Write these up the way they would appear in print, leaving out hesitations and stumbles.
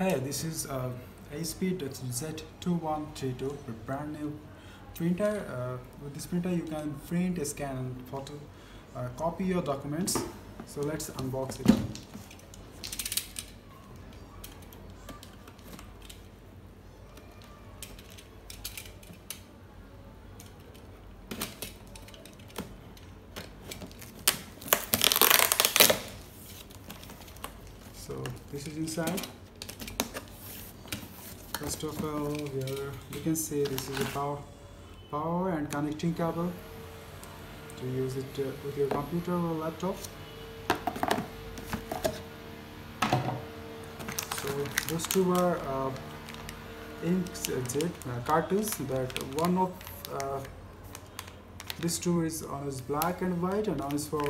Hey, this is HP Deskjet 2132, a brand new printer. With this printer, you can print, scan, and photo, copy your documents. So let's unbox it. So this is inside. First of all, we can see this is a power and connecting cable to use it with your computer or laptop. So those two are inkjet cartridge. That one of these two is on is black and white, and one is for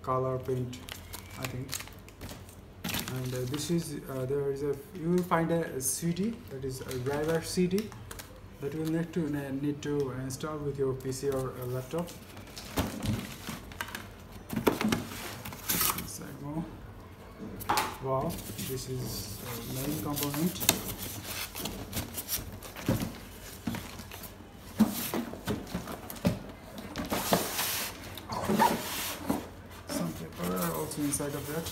color paint, I think. And this is there is a you will find a CD, that is a driver CD, that will need to install with your PC or laptop. Inside more. Wow, this is main component. Some paper are also inside of that.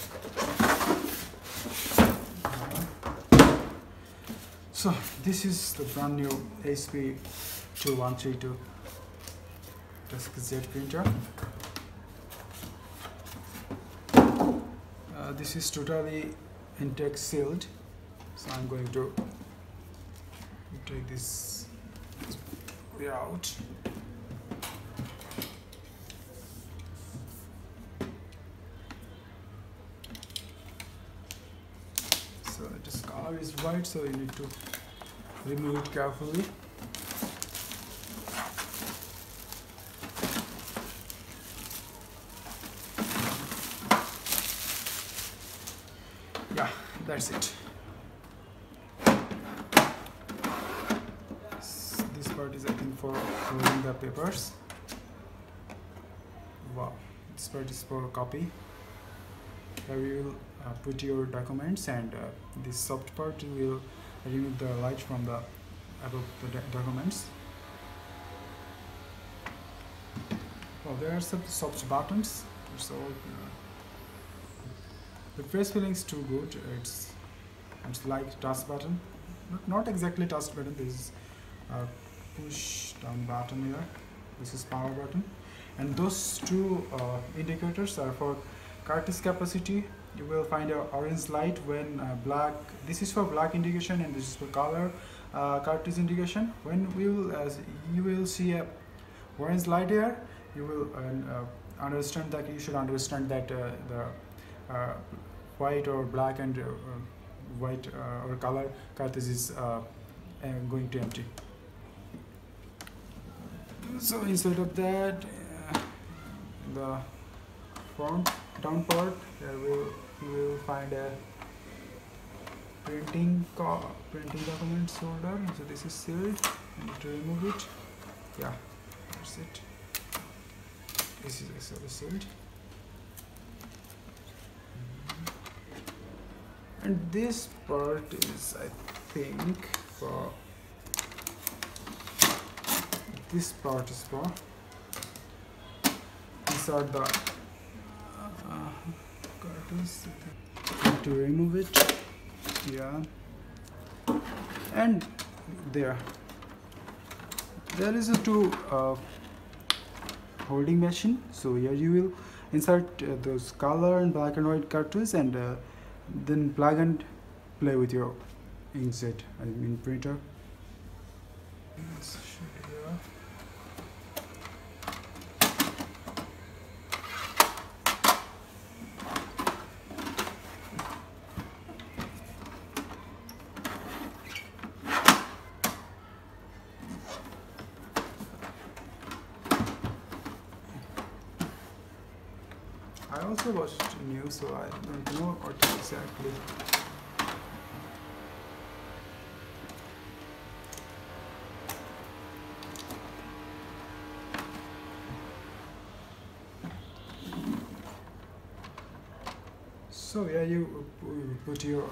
So this is the brand new HP 2132 Deskjet printer. This is totally intake sealed, so I'm going to take this out. So this color is white, so you need to remove it carefully. Yeah, that's it. This part is, I think, for holding the papers. Wow, this part is for copy. Here you will put your documents, and this soft part will remove the light from the above the documents. Well, there are some soft buttons, so the press feeling is too good. It's like touch button, not exactly touch button. This is a push down button here. This is power button, and those two indicators are for cartridge capacity. You will find an orange light when black. This is for black indication, and this is for color cartridge indication. When you will see a orange light here, you will understand that you should understand that the white or black and white or color cartridge is going to empty. So instead of that, the front down part, there you will find a printing documents folder. So this is sealed. I need to remove it. Yeah, that's it. This is actually sealed. And this part is, I think, for this part is for these are the cartridges. To remove it, yeah, and there is a two holding machine. So here you will insert those color and black and white cartridges, and then plug and play with your inkjet, I mean printer. Let's show it here. I also watched news, so I don't know what exactly. So yeah, you put your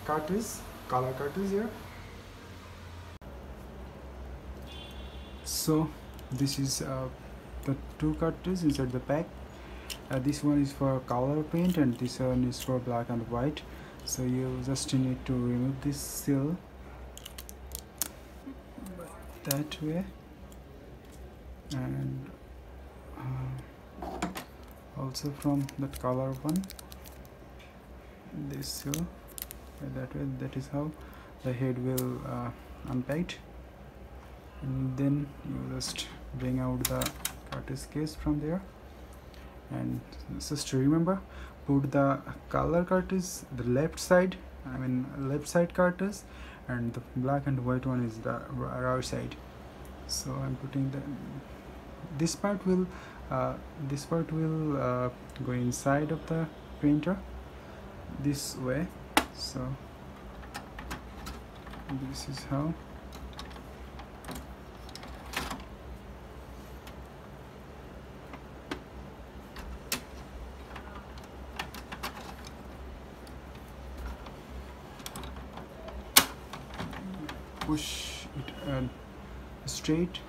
cartridge, color cartridge here. So this is the two cartridges inside the pack. This one is for color paint and this one is for black and white. So you just need to remove this seal that way, and also from that color one, this seal that way. That is how the head will unpack, and then you just bring out the cartridge case from there. And just remember, put the color cartridge the left side, left side cartridge, and the black and white one is the right side. So I'm putting this part will go inside of the printer this way. So this is how. Push it straight.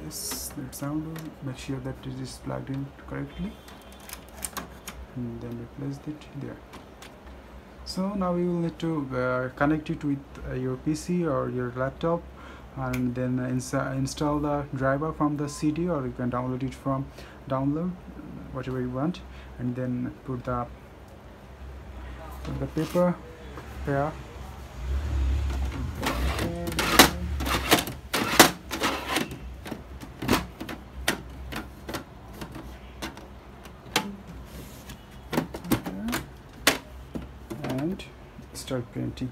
Yes, that sound. Make sure that it is plugged in correctly, and then replace it there. So now you will need to connect it with your PC or your laptop, and then install the driver from the CD, or you can download it from whatever you want, and then put the paper here. And start painting.